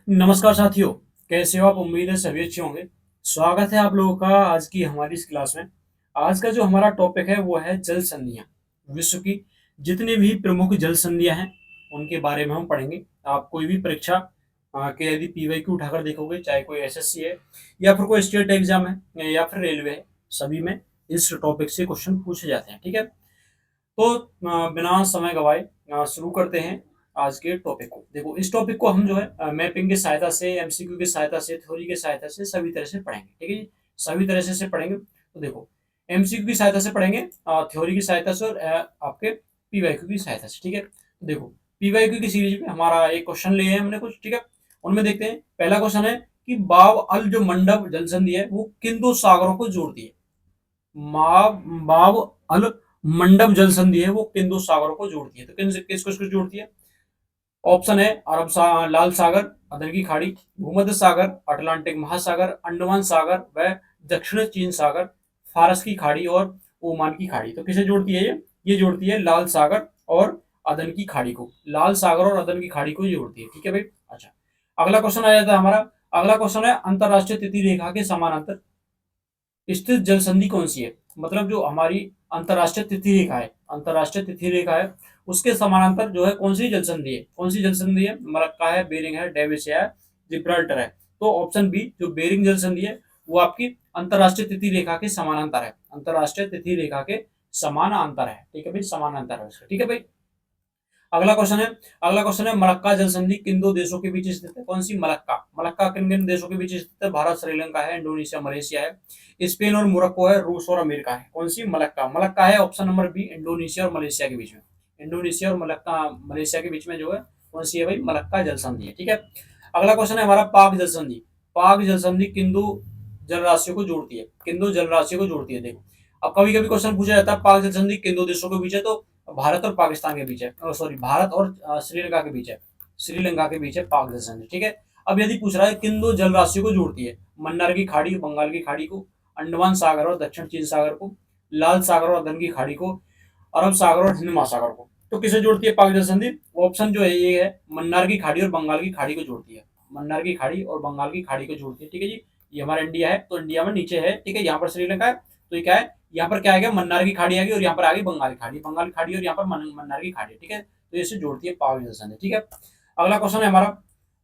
नमस्कार साथियों, कैसे हो आप? उम्मीद है सभी अच्छे होंगे। स्वागत है आप लोगों का आज की हमारी इस क्लास में। आज का जो हमारा टॉपिक है वो है जल संधियाँ। विश्व की जितनी भी प्रमुख जल संधियाँ हैं, उनके बारे में हम पढ़ेंगे। आप कोई भी परीक्षा के यदि पीवाईक्यू उठाकर देखोगे, चाहे कोई एसएससी है या फिर कोई स्टेट एग्जाम है या फिर रेलवे है, सभी में इस टॉपिक से क्वेश्चन पूछे जाते हैं। ठीक है? तो बिना समय गवाए शुरू करते हैं आज के टॉपिक को। देखो, इस टॉपिक को हम जो है मैपिंग की सहायता से, एमसीक्यू की सहायता से, थ्योरी की सहायता से सभी तरह से पढ़ेंगे। ठीक है जी? सभी तरह से पढ़ेंगे। तो देखो, एमसीक्यू की सहायता से पढ़ेंगे, थ्योरी की सहायता से और आपके पीवाईक्यू की सहायता से। ठीक है? तो देखो, पीवाईक्यू की सीरीज में हमारा एक क्वेश्चन लिए हैं हमने कुछ। ठीक है? उनमें देखते हैं। पहला क्वेश्चन है कि बाव अल जो मंडप जल संधि है वो किन दो सागरों को जोड़ती है? बाव अल मंडप जल संधि है वो किन दो सागरों को जोड़ती है? तो किन किस किस को जोड़ती है? ऑप्शन है लाल सागर, अरब की खाड़ी, भूमध्य सागर, अटलांटिक महासागर, अंडमान सागर व दक्षिण चीन सागर, फारस की खाड़ी और ओमान की खाड़ी। तो किसे जोड़ती है ये जोड़ती है लाल सागर और अदन की खाड़ी को। लाल सागर और अदन की खाड़ी को जोड़ती है। ठीक है भाई? अच्छा, अगला क्वेश्चन आ जाता है हमारा। अगला क्वेश्चन है अंतरराष्ट्रीय तिथि रेखा के समानांतर स्थित जल संधि कौन सी है? मतलब जो हमारी अंतरराष्ट्रीय तिथि रेखा है, अंतरराष्ट्रीय तिथि रेखा है, उसके समानांतर जो है कौन सी जल संधि है? कौन सी जल संधि है? मलक्का है, बेरिंग है, डेविस है, जिब्राल्टर है। तो ऑप्शन बी जो बेरिंग जल संधि है वो आपकी अंतरराष्ट्रीय तिथि रेखा के समानांतर है। अंतरराष्ट्रीय तिथि रेखा के समानांतर है। ठीक है भाई? समानांतर है उसका। ठीक है भाई? अगला क्वेश्चन है मलक्का जल संधि किन दो देशों के बीच स्थित है? कौन सी मलक्का? मलक्का किन किन देशों के बीच स्थित है? भारत, श्रीलंका है, इंडोनेशिया, मलेशिया है, स्पेन और मोरक्को है, रूस और अमेरिका है। कौन सी मलक्का? मलक्का है ऑप्शन नंबर बी, इंडोनेशिया और मलेशिया के बीच में। इंडोनेशिया और मलक्का, मलेशिया के बीच में जो है कौन सी है भाई? मलक्का जल संधि है। ठीक है? अगला क्वेश्चन है हमारा पाक जल संधि। पाक जल संधि किन दो जल राशियों को जोड़ती है? किन दो जल राशियों को जोड़ती है? देखो, अब कभी कभी क्वेश्चन पूछा जाता है पाक जल संधि किन दो देशों के बीच है, तो भारत और पाकिस्तान के बीच है, सॉरी, भारत और श्रीलंका के बीच है। श्रीलंका के बीच है पाक जल संधि। ठीक है? अब यदि पूछ रहा है किन दो जल राशियों को जोड़ती है? मन्नार की खाड़ी, बंगाल की खाड़ी को, अंडमान सागर और दक्षिण चीन सागर को, लाल सागर और अदन की खाड़ी को, अरब सागर और हिंद महासागर को। तो किसे जोड़ती है पाक जल संधि? ऑप्शन जो है ये है, मन्नार की खाड़ी और बंगाल की खाड़ी को जोड़ती है। मन्नार की खाड़ी और बंगाल की खाड़ी को जोड़ती है। ठीक है जी? ये हमारा इंडिया है, तो इंडिया में नीचे है। ठीक है? यहाँ पर श्रीलंका है, तो ये क्या है, यहाँ पर क्या आ गया? मन्नार की खाड़ी आ गई और यहाँ पर आ गई बंगाल की खाड़ी, बंगाल की खाड़ी और यहाँ पर मन्नार की खाड़ी। ठीक है? तो इसे जोड़ती है पाक जल संधि। ठीक है? अगला क्वेश्चन है हमारा।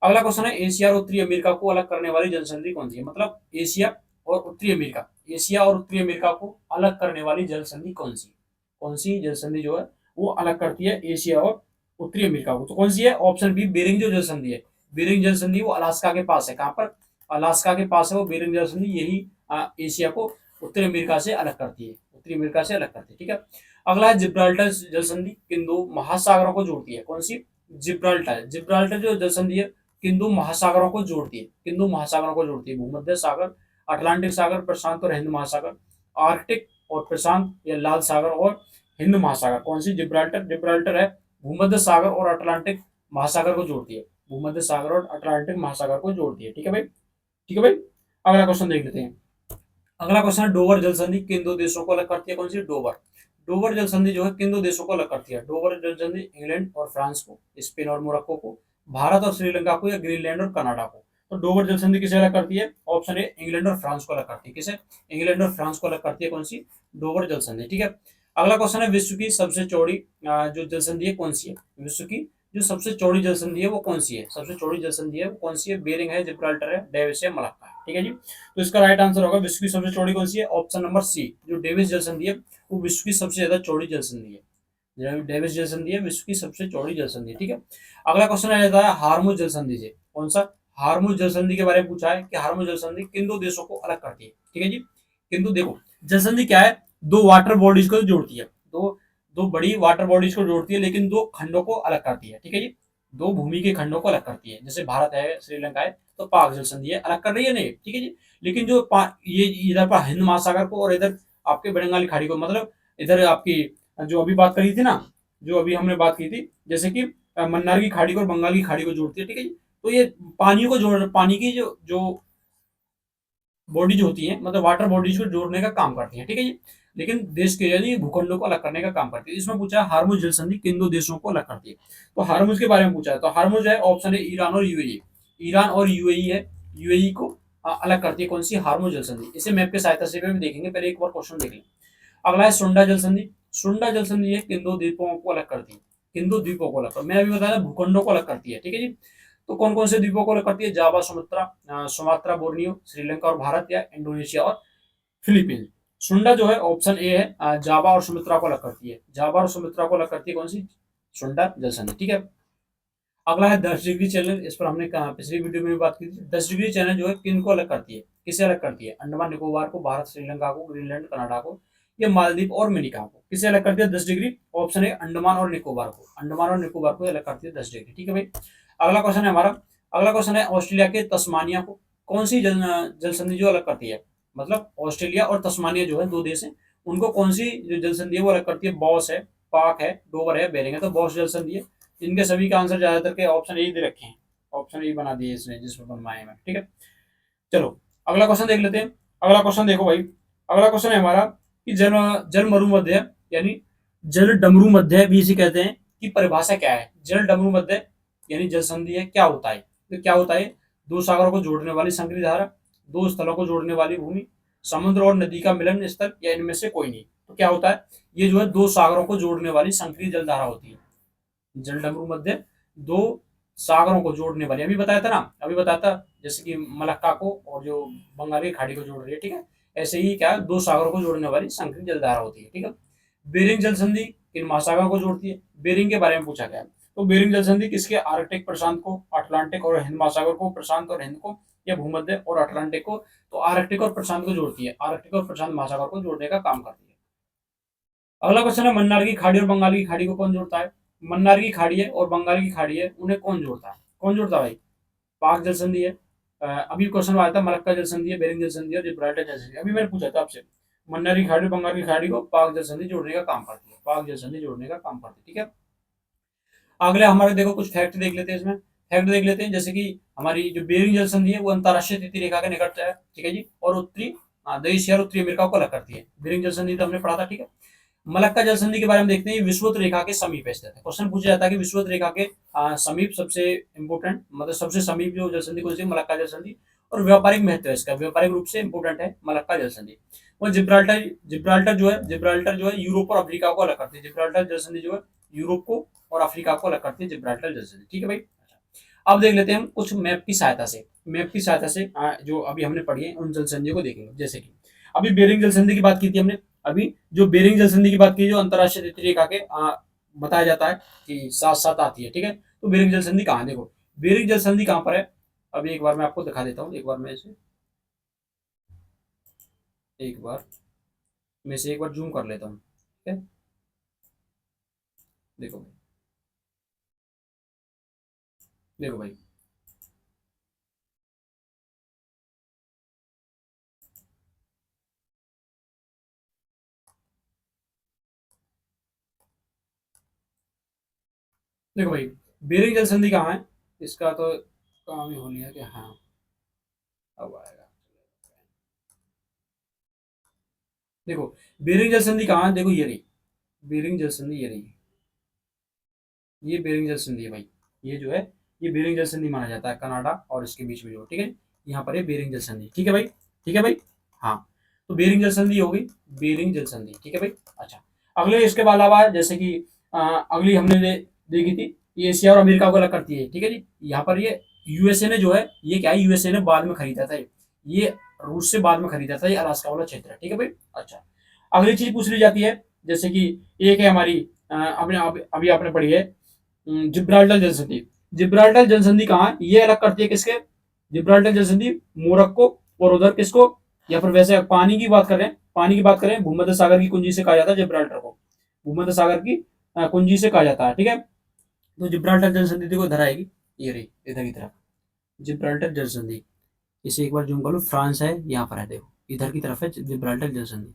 अगला क्वेश्चन है एशिया और उत्तरी अमेरिका को अलग करने वाली जल संधि कौन सी है? मतलब एशिया और उत्तरी अमेरिका, एशिया और उत्तरी अमेरिका को अलग करने वाली जल संधि कौन सी? कौन सी जल संधि जो है वो अलग करती है एशिया और उत्तरी अमेरिका को? तो कौन सी है? ऑप्शन बी बेरिंग जो जल संधि है। बेरिंग जल संधि वो अलास्का के पास है। कहाँ पर? अलास्का के पास है वो बेरिंग जल संधि। यही एशिया को उत्तरी अमेरिका से अलग करती है। उत्तरी अमेरिका से अलग करती है। ठीक है? अगला है जिब्राल्टर जल संधि किन दो महासागरों को जोड़ती है? कौन सी? जिब्राल्टर। जिब्राल्टर जो जल संधि है किन दो महासागरों को जोड़ती है? किन दो महासागरों को जोड़ती है? भूमध्य सागर, अटलांटिक सागर, प्रशांत और हिंद महासागर, आर्कटिक और प्रशांत या लाल सागर और हिंद महासागर। कौन सी? जिब्राल्टर। जिब्राल्टर है भूमध्य सागर और अटलांटिक महासागर को जोड़ती है। भूमध्य सागर और अटलांटिक महासागर को जोड़ती है। ठीक है भाई? ठीक है भाई? अगला क्वेश्चन देख लेते हैं। अगला क्वेश्चन है डोवर जल संधि किन दो देशों को अलग करती है? कौन सी? डोवर। डोवर जल संधि जो है किन दो देशों को अलग करती है? डोवर जल संधि इंग्लैंड और फ्रांस को, स्पेन और मोरक्को को, भारत और श्रीलंका को या ग्रीनलैंड और कनाडा को। तो डोवर जल संधि किसे अलग करती है? ऑप्शन ए इंग्लैंड और फ्रांस को अलग करती है। किसे? इंग्लैंड और फ्रांस को अलग करती है। कौन सी? डोवर जल संधि। ठीक है? अगला क्वेश्चन है विश्व की सबसे चौड़ी जो जल संधि है कौन सी है? विश्व की जो सबसे चौड़ी जल संधि है वो कौन सी है? सबसे चौड़ी जल संधि है वो कौन सी है? बेरिंग है, जिब्राल्टर है, डेविस है, मलक्का है। ठीक है जी? तो इसका राइट आंसर होगा विश्व की सबसे चौड़ी कौन सी है? ऑप्शन नंबर सी जो डेविस जल संधि है वो विश्व की सबसे ज्यादा चौड़ी जल संधि है। जो डेविस जल संधि है विश्व की सबसे चौड़ी जल संधि है। ठीक है? अगला क्वेश्चन आ जाता है हार्मुज जल संधि से। कौन सा? हार्मुज जल संधि के बारे में पूछा है कि हार्मुज जल संधि किन दो देशों को अलग करती है? ठीक है जी? किंतु देखो, जल संधि क्या है? दो वाटर बॉडीज को जोड़ती है। दो दो बड़ी वाटर बॉडीज को जोड़ती है, लेकिन दो खंडों को अलग करती है। ठीक है जी? दो भूमि के खंडों को अलग करती है। जैसे भारत है, श्रीलंका है, तो पाक जल संधि है, अलग कर रही है नहीं। ठीक है जी? लेकिन जो ये इधर पर हिंद महासागर को और इधर आपके बंगाली खाड़ी को, मतलब इधर आपकी जो अभी बात करी थी ना, जो अभी हमने बात की थी, जैसे कि मन्नार की खाड़ी को और बंगाल की खाड़ी को जोड़ती है। ठीक है जी? तो ये पानियों को जोड़, पानी की जो जो बॉडीज होती है, मतलब वाटर बॉडीज को जोड़ने का काम करती है। ठीक है जी? लेकिन देश के यानी भूखंडों को अलग करने का काम करती है। इसमें पूछा हार्मुज जल संधि किन दो देशों को अलग करती है? तो हार्मुज के बारे में पूछा है, तो हार्मुज है ऑप्शन है ईरान और यूएई। ईरान और यूएई है, यूएई को अलग करती है कौन सी, हार्मो जल संधि। इसे मैप के सहायता से भी देखेंगे, पहले एक बार क्वेश्चन देख लें। अगला है सुंडा जल संधि। सुंडा जल संधि है किंदो द्वीपों को अलग करती है, किंदो द्वीपों को अलग कर, मैं अभी बताया भूखंडों को अलग करती है, ठीक है जी। तो कौन कौन से द्वीपों को अलग करती है, जावा, सुमात्रा, सुमात्रा, बोर्नियो, श्रीलंका और भारत, या इंडोनेशिया और फिलीपींस। सुंडा जो है ऑप्शन ए है, जावा और सुमित्रा को अलग करती है, जावा और सुमित्रा को अलग करती है कौन सी, सुंडा जल संधि, ठीक है। अगला है 10 डिग्री चैनल। इस पर हमने कहा पिछली वीडियो में भी बात की थी। 10 डिग्री चैनल जो है किन को अलग करती है, किसे अलग करती है, अंडमान निकोबार को, भारत श्रीलंका को, ग्रीनलैंड कनाडा को, या मालदीव और मिनिका को, किसे अलग करती है 10 डिग्री। ऑप्शन है अंडमान और निकोबार को, अंडमान और निकोबार को अलग करती है 10 डिग्री, ठीक है भाई। अगला क्वेश्चन है हमारा, अगला क्वेश्चन है ऑस्ट्रेलिया के तस्मानिया को कौन सी जल संधि जो अलग करती है, मतलब ऑस्ट्रेलिया और तस्मानिया जो है दो देश हैं, उनको कौन सी जो जल संधि है वो अलग करती है, बॉस है, पाक है, डोवर है, बेरिंग है, तो बॉस जल संधि है। इनके सभी का आंसर ज्यादातर के ऑप्शन ए दे रखे हैं, ऑप्शन ए बना दिए इसने जिसमें बनवाए हैं, ठीक है। चलो अगला क्वेश्चन देख लेते हैं। अगला क्वेश्चन देखो भाई, अगला क्वेश्चन है हमारा कि जल जल मरुमध्य यानी जल डमरू मध्य भी इसे कहते हैं कि परिभाषा क्या है, जल डमरू मध्य यानी जल संधि है, क्या होता है, तो क्या होता है, दो सागरों को जोड़ने वाली संकरी धारा, दो स्थलों को जोड़ने वाली भूमि, समुद्र और नदी का मिलन स्थल, या इनमें से कोई नहीं। तो क्या होता है, ये जो है दो सागरों को जोड़ने वाली संकरी जल धारा होती है। जल डमरू मध्य दो सागरों को जोड़ने वाली, अभी बताया था ना, अभी बताया था, जैसे कि मलक्का को और जो बंगाली खाड़ी को जोड़ रही है, ठीक है। ऐसे ही क्या दो सागरों को जोड़ने वाली संकरी जलधारा होती है, ठीक है। बेरिंग जल संधि किन महासागरों को जोड़ती है, बेरिंग के बारे में पूछा गया है। तो बेरिंग जल संधि किसके, आर्कटिक प्रशांत को, अटलांटिक और हिंद महासागर को, प्रशांत और हिंद को, या भूमध्य और अटलांटिक को। तो आर्कटिक और प्रशांत को जोड़ती है, आर्कटिक और प्रशांत महासागर को जोड़ने का काम करती है। अगला क्वेश्चन है मन्नार की खाड़ी और बंगाल की खाड़ी को कौन जोड़ता है, मन्नार की खाड़ी है और बंगाल की खाड़ी है, उन्हें कौन जोड़ता है, कौन जोड़ता है भाई, पाक जल संधि है। अभी क्वेश्चन आया था मलक्का जल संधि है, बेरिंग जल संधि है और जिब्राल्टर जल संधि। अभी मैंने पूछा था आपसे, मन्नार की खाड़ी बंगाल की खाड़ी को पाक जल संधि जोड़ने का काम करती है, पाक जल संधि जोड़ने का काम करती है, ठीक है। अगले हमारे देखो कुछ फैक्ट देख लेते हैं, इसमें फैक्ट देख लेते हैं, जैसे कि हमारी जो बेरिंग जल संधि है वो अंतरराष्ट्रीय तृतीय रेखा के निकट है, ठीक है जी, और उत्तरी दक्षिण एशिया और उत्तरी अमेरिका को अलग करती है। बेरिंग जल संधि तो हमने पढ़ा था, ठीक है। मलक्का जल संधि के बारे में देखते हैं, विषुवत रेखा के समीप स्थित है। क्वेश्चन पूछा जाता है कि विषुवत रेखा के समीप सबसे इंपोर्टेंट, मतलब सबसे समीप जो जल संधि कौन सी है, मलक्का जल संधि। और व्यापारिक महत्व है इसका, व्यापारिक रूप से इंपोर्टेंट है मलक्का जल संधि। और जिब्राल्टर, जिब्राल्टर जो है यूरोप और अफ्रीका को अलग करती है, जिब्राल्टर जल संधि जो है यूरोप को और अफ्रीका को अलग करती है, जिब्राल्टर जल संधि, ठीक है भाई। अब देख लेते हैं हम कुछ मैप की सहायता से, मैप की सहायता से जो अभी हमने पढ़ी है उन जल संधियों को देखेंगे। जैसे कि अभी बेरिंग जल संधि की बात की थी हमने, अभी जो बेरिंग जल संधि की बात की, जो अंतरराष्ट्रीय तृतीय रेखा के बताया जाता है कि साथ साथ आती है, ठीक है। तो बेरिंग जल संधि कहाँ है, देखो बेरिंग जल संधि कहाँ पर है, अभी एक बार मैं आपको दिखा देता हूँ, एक बार मैं इसे एक बार मैं इसे एक बार जूम कर लेता हूँ, ठीक है। देखो भाई, देखो भाई, देखो भाई, बेरिंग जल संधि कहाँ है, इसका तो काम ही हो लिया कि हाँ, अब आएगा। देखो बेरिंग जल संधि कहाँ है, देखो ये रही बेरिंग जल संधि, ये रही, ये बेरिंग जल संधि है भाई, ये जो है ये बेरिंग जल संधि माना जाता है, कनाडा और इसके बीच में जो, ठीक है। यहाँ पर ये बेरिंग जल संधि, ठीक है भाई, ठीक है भाई। हाँ, तो बेरिंग जल संधि हो गई, बेरिंग जल संधि, ठीक है भाई। अच्छा, अगले इसके अलावा जैसे कि अगली हमने देखी थी, ये एशिया और अमेरिका को अलग करती है, ठीक है जी। यहाँ पर ये यूएसए ने जो है, ये क्या है, यूएसए ने बाद में खरीदा था, ये रूस से बाद में खरीदा था, ये अलास्का वाला क्षेत्र है, ठीक है भाई। अच्छा, अगली चीज पूछ ली जाती है, जैसे कि एक है हमारी आपने अभी आपने पढ़ी है, जिब्राल्टर जल संधि। जिब्राल्टर जल संधि कहाँ है, ये अलग करती है किसके, जिब्राल्टर जल संधि मोरक्को और उधर किसको, या फिर वैसे पानी की बात करें, पानी की बात करें, भूमध्य सागर की कुंजी से कहा जाता है जिब्राल्टर को, भूमध्य सागर की कुंजी से कहा जाता है, ठीक है। तो जिब्राल्टर जल संधि को इधर आएगी, ये रही इधर की तरफ, जिब्राल्टर जल संधि। इसे एक बार जूम कर लो, फ्रांस है यहाँ पर है, देखो इधर की तरफ है जिब्राल्टर जल संधि,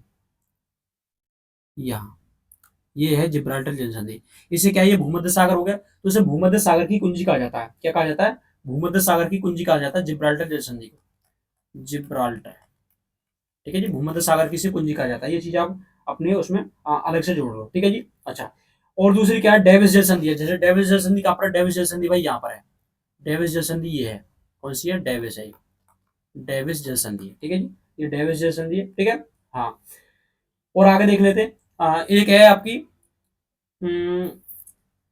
यहाँ ये है जिब्राल्टर जल संधि। इसे क्या, ये भूमध्य सागर हो गया, तो इसे भूमध्य सागर की कुंजी कहा जाता है, क्या कहा जाता है, भूमध्य सागर की कुंजी कहा जाता है जिब्राल्टर जल संधि को, जिब्राल्टर, ठीक है जी, भूमध्य सागर की से कुंजी कहा जाता है। ये चीज आप अपने उसमें अलग से जोड़ लो, ठीक है जी। अच्छा, और दूसरी क्या है, डेविस जल संधि है, जैसे डेविस जल संधि कहाँ पर है, डेविस जल संधि भाई यहाँ पर है, डेविस जल संधि ये है, कौन सी है, डेविस है, डेविस जल संधि है, ठीक है जी, ये डेविस जल संधि है, ठीक है। हाँ, और आगे देख लेते हैं। एक है आपकी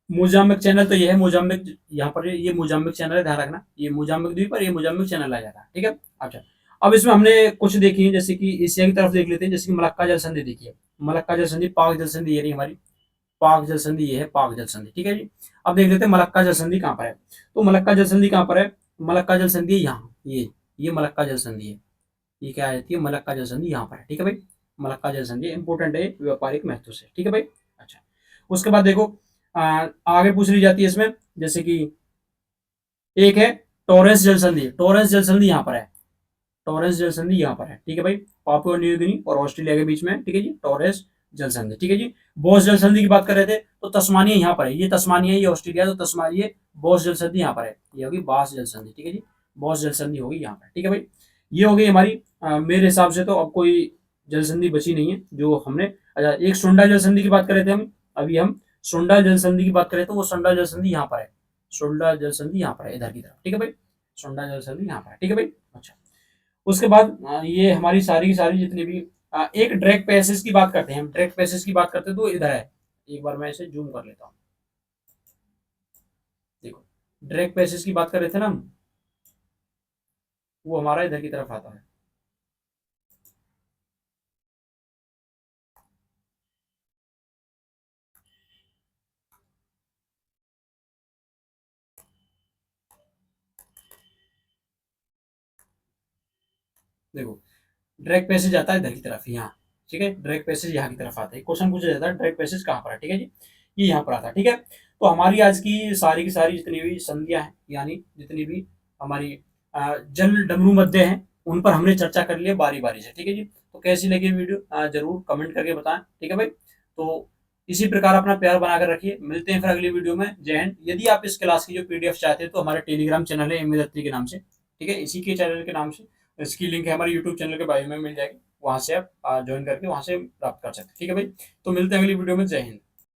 मोजाम्बिक चैनल, तो ये है मोजाम्बिक, यहाँ पर ये मोजाम्बिक चैनल है, ध्यान रखना, ये मोजाम्बिक द्वीप पर ये मोजाम्बिक चैनल आ जाता है, ठीक है। अच्छा, अब इसमें हमने कुछ देखी है, जैसे कि एशिया की तरफ देख लेते हैं, जैसे कि मलक्का जल संधि देखिए, मलक्का जल संधि, पाक जल संधि, ये रही हमारी पाक जल संधि, ये है पाक जल संधि, ठीक है जी। अब देख लेते हैं मलक्का जल संधि कहाँ पर है। तो मलक्का जल संधि कहाँ पर है, मलक्का जल संधि यहाँ, ये मलक्का जल संधि है, ये क्या रहती है, मलक्का जल संधि यहाँ पर है, ठीक है भाई। मलक्का जल संधि इंपोर्टेंट है व्यापारिक महत्व से, ठीक है भाई। अच्छा, उसके बाद देखो आगे पूछ ली जाती है इसमें, जैसे कि एक है टॉरेंस जल संधि, टॉरेंस जल संधि यहाँ पर है, टॉरेंस जल संधि यहाँ पर है, ठीक है भाई, पापुआ न्यू गिनी और ऑस्ट्रेलिया के बीच में, ठीक है जी, टॉरेंस जल संधि, ठीक है जी। बॉस जल संधि की बात कर रहे थे, तो तस्मानिया यहाँ पर है, ये तस्मानिया, ये ऑस्ट्रेलिया, तो तस्मानिया, बॉस जल संधि यहाँ पर है, ये होगी बास जल संधि, ठीक है जी, बॉस जल संधि होगी यहाँ पर, ठीक है भाई। ये हो गई हमारी मेरे हिसाब से तो अब कोई जल संधि बची नहीं है जो हमने। अच्छा, एक सुंडा जल संधि की बात कर रहे थे हम, अभी हम सुंडा जल संधि की बात करें तो वो सुंडा जल संधि यहाँ पर है, सुंडा जल संधि यहाँ पर है, इधर की तरफ, ठीक है भाई, सुंडा जल संधि यहाँ पर है, ठीक है भाई। अच्छा, उसके बाद ये हमारी सारी की सारी जितनी भी एक ड्रैग पैसेज की बात करते हैं, हम ड्रैग पैसेज की बात करते हैं तो इधर है, एक बार मैं इसे जूम कर लेता हूँ, देखो ड्रैग पैसेज की बात कर रहे थे ना हम, वो हमारा इधर की तरफ आता है, देखो ड्रैग पैसेज आता है इधर की तरफ यहाँ, ठीक है, ड्रैग पैसेज यहाँ की तरफ आता है, क्वेश्चन पूछा जाता है ड्रैग पैसेज कहाँ पर है, ठीक है जी, ये यहाँ पर आता है, ठीक है। तो हमारी आज की सारी जितनी भी संधियां हैं, यानी जितनी भी हमारी जल डमरू मध्य हैं, उन पर हमने चर्चा कर लिया बारी बारी से, ठीक है जी। तो कैसी लगी वीडियो जरूर कमेंट करके बताएं, ठीक है भाई। तो इसी प्रकार अपना प्यार बनाकर रखिए, मिलते हैं फिर अगली वीडियो में, जय हिंद। यदि आप इस क्लास की जो पीडीएफ चाहते हैं तो हमारे टेलीग्राम चैनल है एम के नाम से, ठीक है, इसी के चैनल के नाम से, इसकी लिंक है हमारे यूट्यूब चैनल के बायो में मिल जाएगी, वहां से आप ज्वाइन करके वहां से प्राप्त कर सकते हैं, ठीक है भाई। तो मिलते हैं अगली वीडियो में, जय हिंद।